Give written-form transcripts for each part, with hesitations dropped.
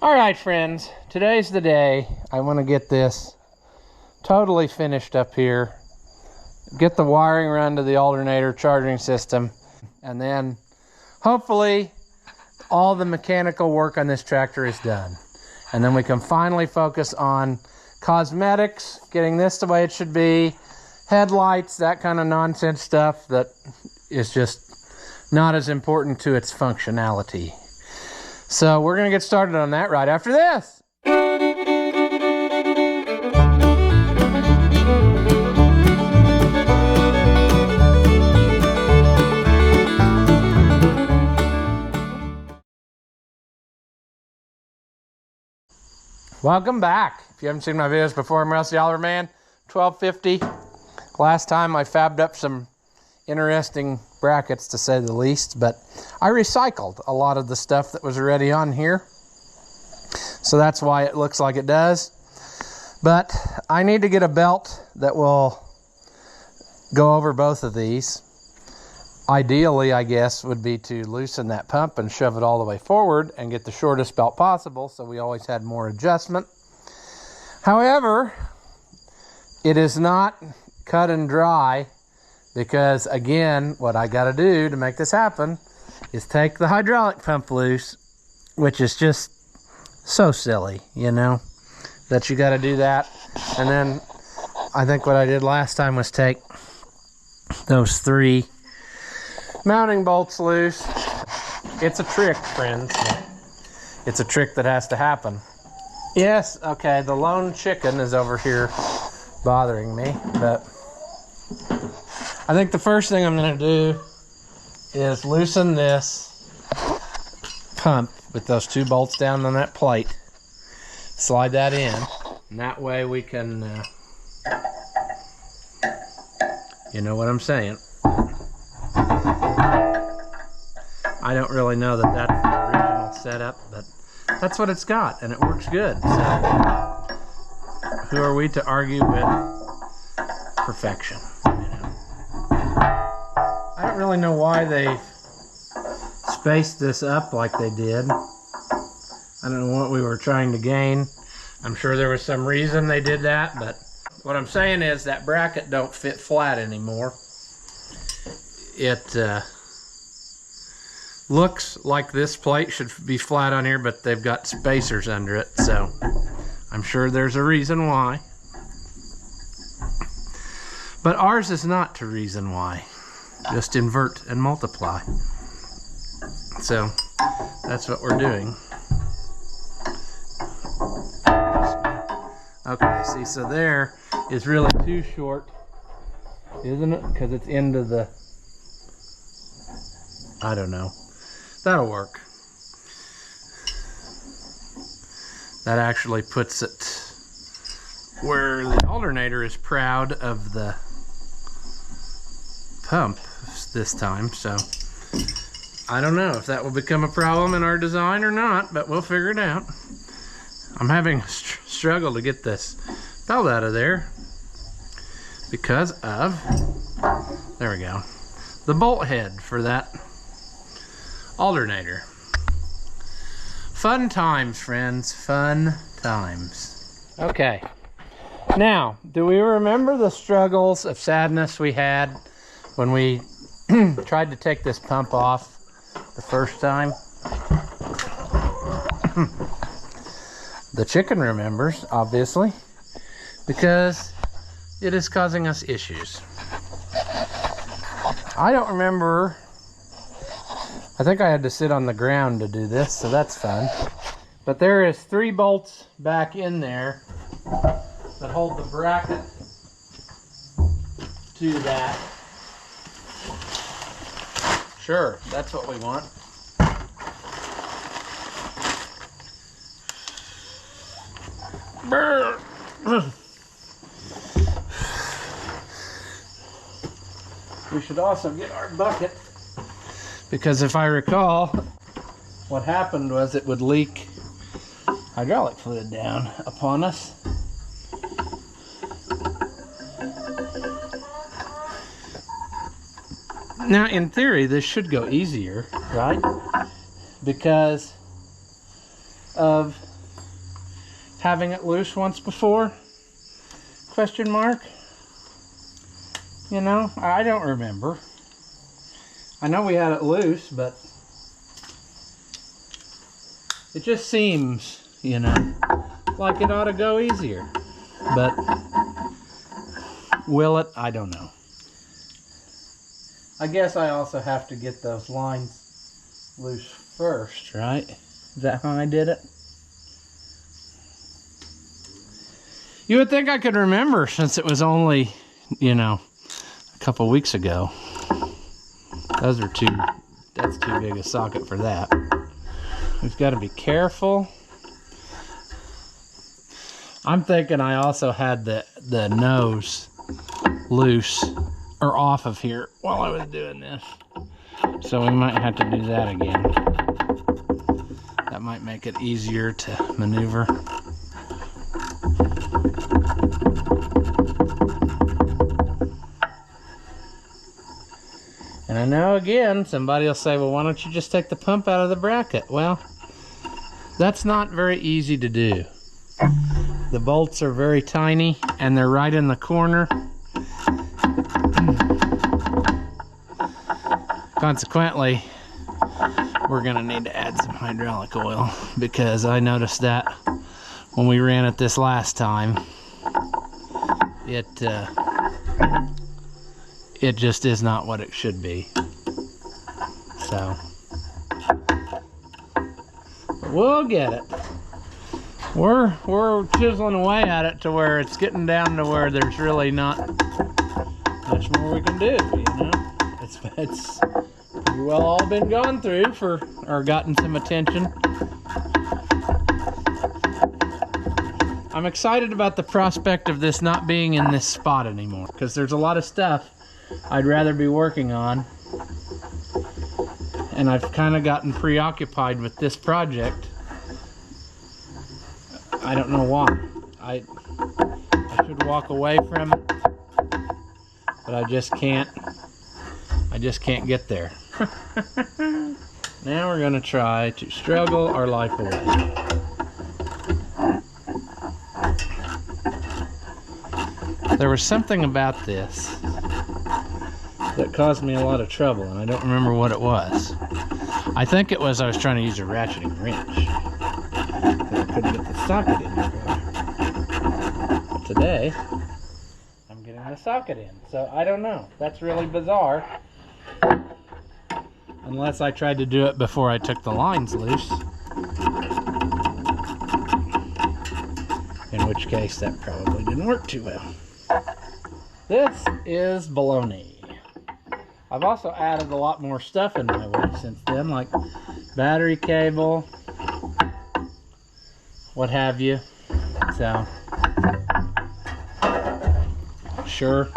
All right, friends, today's the day. I want to get this totally finished up here, get the wiring run to the alternator charging system, and then hopefully all the mechanical work on this tractor is done. And then we can finally focus on cosmetics, getting this the way it should be, headlights, that kind of nonsense stuff that is just not as important to its functionality. So we're going to get started on that right after this. Welcome back. If you haven't seen my videos before, I'm Rusty Oliver Man, 1250. Last time I fabbed up some interesting brackets, to say the least, but I recycled a lot of the stuff that was already on here, so that's why it looks like it does. But I need to get a belt that will go over both of these. Ideally, I guess, would be to loosen that pump and shove it all the way forward and get the shortest belt possible, so we always had more adjustment. However, it is not cut and dry, because again, what I got to do to make this happen is take the hydraulic pump loose, which is just so silly, you know, that you got to do that. And then I think what I did last time was take those 3 mounting bolts loose. It's a trick, friends. It's a trick that has to happen. Yes, okay, the lone chicken is over here bothering me, but I think the first thing I'm going to do is loosen this pump with those 2 bolts down on that plate. Slide that in, and that way we can, you know what I'm saying. I don't really know that that's the original setup, but that's what it's got, and it works good. So who are we to argue with perfection? I don't really know why they spaced this up like they did. I don't know what we were trying to gain. I'm sure there was some reason they did that, but what I'm saying is that bracket don't fit flat anymore. It looks like this plate should be flat on here, but they've got spacers under it, so I'm sure there's a reason why. But ours is not to reason why. Just invert and multiply. So that's what we're doing. Okay, see, so there is really too short, isn't it? Because it's into the, I don't know. That'll work. That actually puts it where the alternator is proud of the pump this time, so I don't know if that will become a problem in our design or not, but we'll figure it out. I'm having a struggle to get this belt out of there because of, there we go, the bolt head for that alternator. Fun times, friends, fun times. Okay, now, do we remember the struggles of sadness we had when we tried to take this pump off the first time? The chicken remembers, obviously, because it is causing us issues. I don't remember. I think I had to sit on the ground to do this, so that's fun. But there is 3 bolts back in there that hold the bracket to that. Sure, that's what we want. Brr. We should also get our bucket, because if I recall, what happened was it would leak hydraulic fluid down upon us. Now, in theory, this should go easier, right? Because of having it loose once before? Question mark. You know, I don't remember. I know we had it loose, but it just seems, you know, like it ought to go easier. But will it? I don't know. I guess I also have to get those lines loose first, right? Is that how I did it? You would think I could remember since it was only, you know, a couple weeks ago. That's too big a socket for that. We've got to be careful. I'm thinking I also had the nose loose or off of here while I was doing this. So we might have to do that again. That might make it easier to maneuver. And I know, again, somebody will say, well, why don't you just take the pump out of the bracket? Well, that's not very easy to do. The bolts are very tiny, and they're right in the corner. Consequently, we're going to need to add some hydraulic oil, because I noticed that when we ran it this last time, it just is not what it should be. So, but we'll get it. We're chiseling away at it to where it's getting down to where there's really not much more we can do, you know? It's pretty well all been gone through or gotten some attention. I'm excited about the prospect of this not being in this spot anymore, because there's a lot of stuff I'd rather be working on, and I've kind of gotten preoccupied with this project. I don't know why. I should walk away from it, but I just can't get there. Now we're gonna try to struggle our life away. There was something about this that caused me a lot of trouble, and I don't remember what it was. I think it was I was trying to use a ratcheting wrench, because I couldn't get the socket in there. But today, I'm getting the socket in, so I don't know. That's really bizarre. Unless I tried to do it before I took the lines loose. In which case, that probably didn't work too well. This is baloney. I've also added a lot more stuff in my way since then, like battery cable, what have you. So, sure,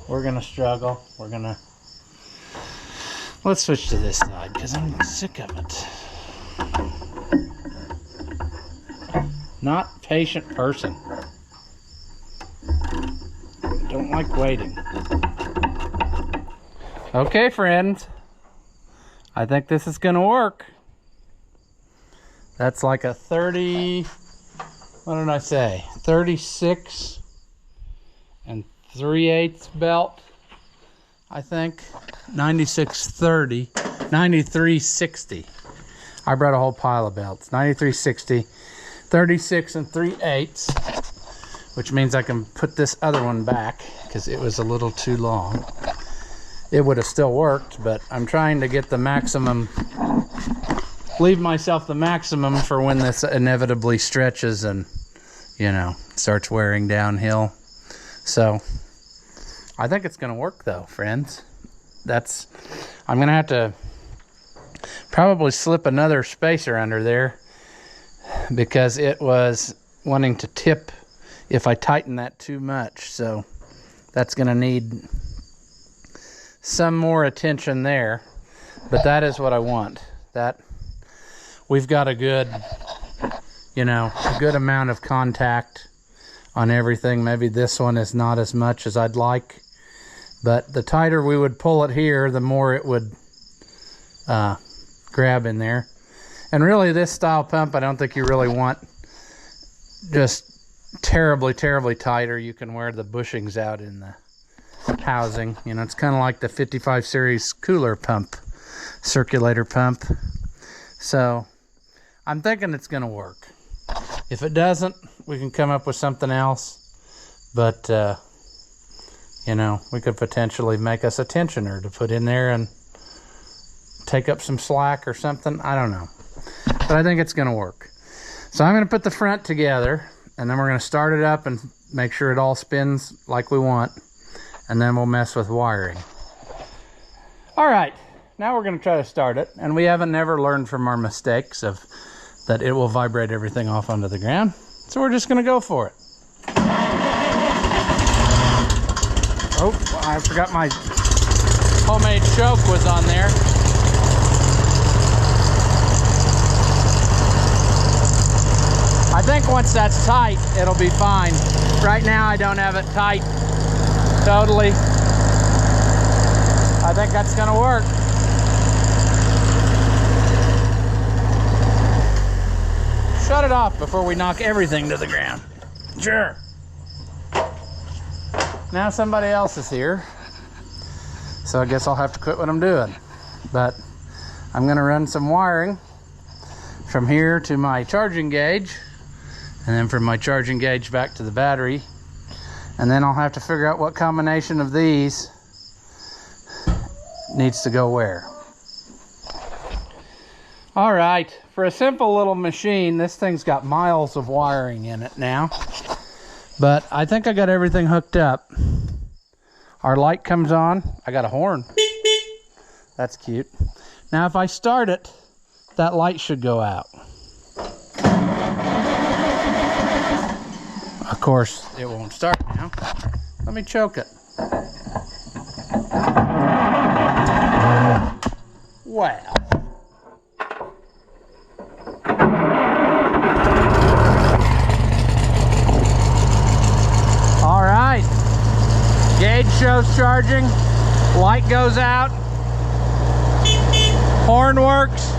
we're gonna struggle. Let's switch to this side, because I'm sick of it. Not patient person. Don't like waiting. Okay, friends. I think this is gonna work. That's like a 30, what did I say? 36 and 3/8 belt, I think. 9630, 9360. I brought a whole pile of belts. 9360, 36 and 3/8, which means I can put this other one back because it was a little too long. It would have still worked, but I'm trying to get the maximum, leave myself the maximum for when this inevitably stretches and, you know, starts wearing downhill. So I think it's going to work though, friends. I'm going to have to probably slip another spacer under there because it was wanting to tip if I tighten that too much. So that's going to need some more attention there, but that is what I want. That we've got a good, you know, a good amount of contact on everything. Maybe this one is not as much as I'd like, but the tighter we would pull it here, the more it would grab in there. And really, this style pump, I don't think you really want just terribly, terribly tight, or you can wear the bushings out in the housing. You know, it's kind of like the 55 series cooler pump, circulator pump. So I'm thinking it's going to work. If it doesn't, we can come up with something else. But, you know, we could potentially make us a tensioner to put in there and take up some slack or something. I don't know. But I think it's going to work. So I'm going to put the front together, and then we're going to start it up and make sure it all spins like we want. And then we'll mess with wiring. All right, now we're going to try to start it. And we haven't never learned from our mistakes of that it will vibrate everything off onto the ground. So we're just going to go for it. Oh, I forgot my homemade choke was on there. I think once that's tight, it'll be fine. Right now, I don't have it tight totally. I think that's gonna work. Shut it off before we knock everything to the ground. Sure. Now somebody else is here, so I guess I'll have to quit what I'm doing. But I'm gonna run some wiring from here to my charging gauge, and then from my charging gauge back to the battery. And then I'll have to figure out what combination of these needs to go where. All right, for a simple little machine, this thing's got miles of wiring in it now. But I think I got everything hooked up. Our light comes on. I got a horn. That's cute. Now if I start it, that light should go out. Of course, it won't start now. Let me choke it. Wow. All right. Gauge shows charging. Light goes out. Horn works.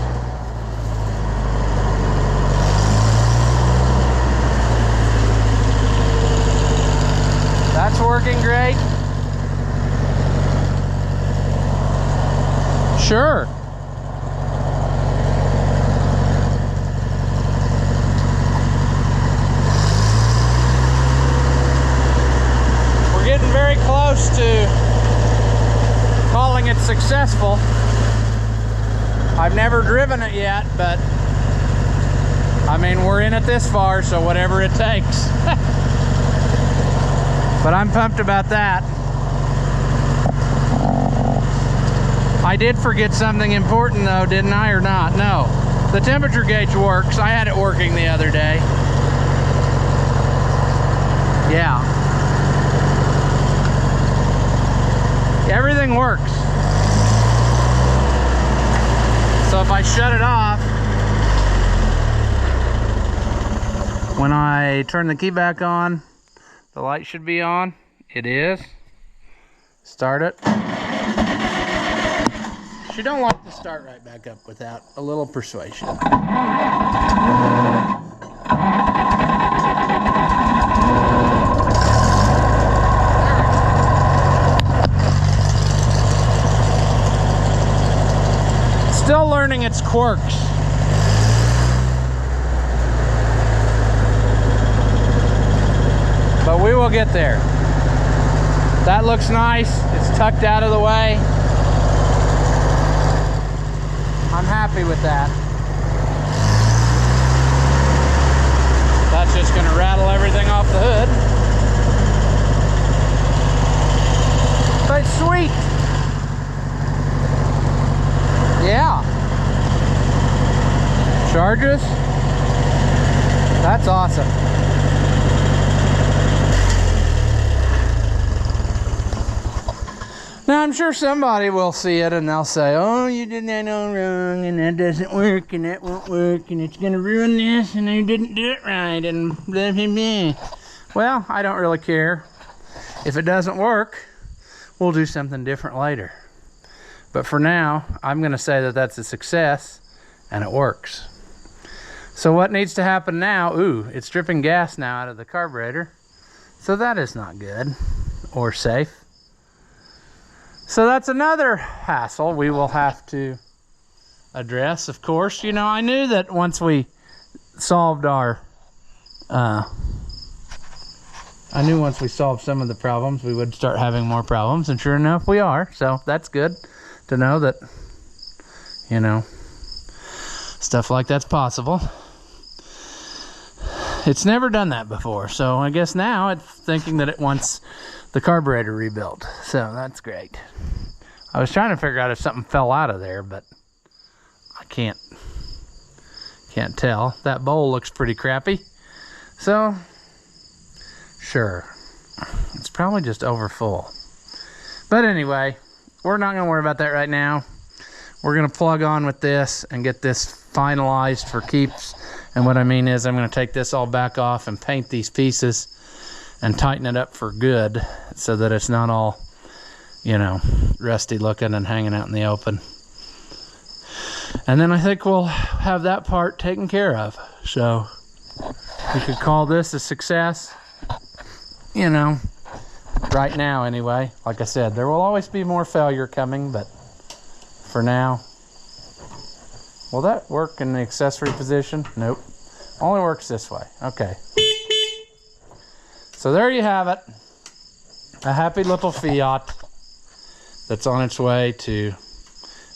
That's working great. Sure. We're getting very close to calling it successful. I've never driven it yet, but I mean, we're in it this far, so whatever it takes. But I'm pumped about that. I did forget something important though, didn't I, or not? No. The temperature gauge works. I had it working the other day. Yeah. Everything works. So if I shut it off, when I turn the key back on, the light should be on. It is. Start it. She don't like to start right back up without a little persuasion. Still learning its quirks. But we will get there. That looks nice. It's tucked out of the way. I'm happy with that. That's just going to rattle everything off the hood. But it's sweet. Yeah. Charges. That's awesome. Now I'm sure somebody will see it and they'll say, oh, you did that all wrong and that doesn't work and that won't work and it's gonna ruin this and you didn't do it right and blah blah blah. Well, I don't really care. If it doesn't work, we'll do something different later. But for now, I'm gonna say that that's a success and it works. So what needs to happen now? Ooh, it's dripping gas now out of the carburetor. So that is not good or safe. So that's another hassle we will have to address, of course. You know, I knew that once we solved our, once we solved some of the problems, we would start having more problems, and sure enough, we are. So that's good to know that, you know, stuff like that's possible. It's never done that before, so I guess now it's thinking that it wants the carburetor rebuilt. So that's great. I was trying to figure out if something fell out of there, but I can't tell. That bowl looks pretty crappy. So, sure. It's probably just over full. But anyway, we're not going to worry about that right now. We're going to plug on with this and get this finalized for keeps. And what I mean is I'm going to take this all back off and paint these pieces and tighten it up for good so that it's not all, you know, rusty looking and hanging out in the open. And then I think we'll have that part taken care of. So we could call this a success, you know, right now anyway. Like I said, there will always be more failure coming, but for now, will that work in the accessory position? Nope. Only works this way. Okay. So there you have it. A happy little Fiat that's on its way to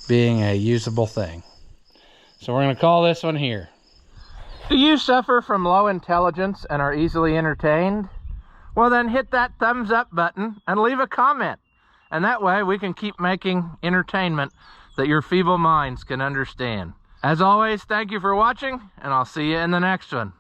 being a usable thing. So we're going to call this one here. Do you suffer from low intelligence and are easily entertained? Well, then hit that thumbs up button and leave a comment. And that way we can keep making entertainment that your feeble minds can understand. As always, thank you for watching, and I'll see you in the next one.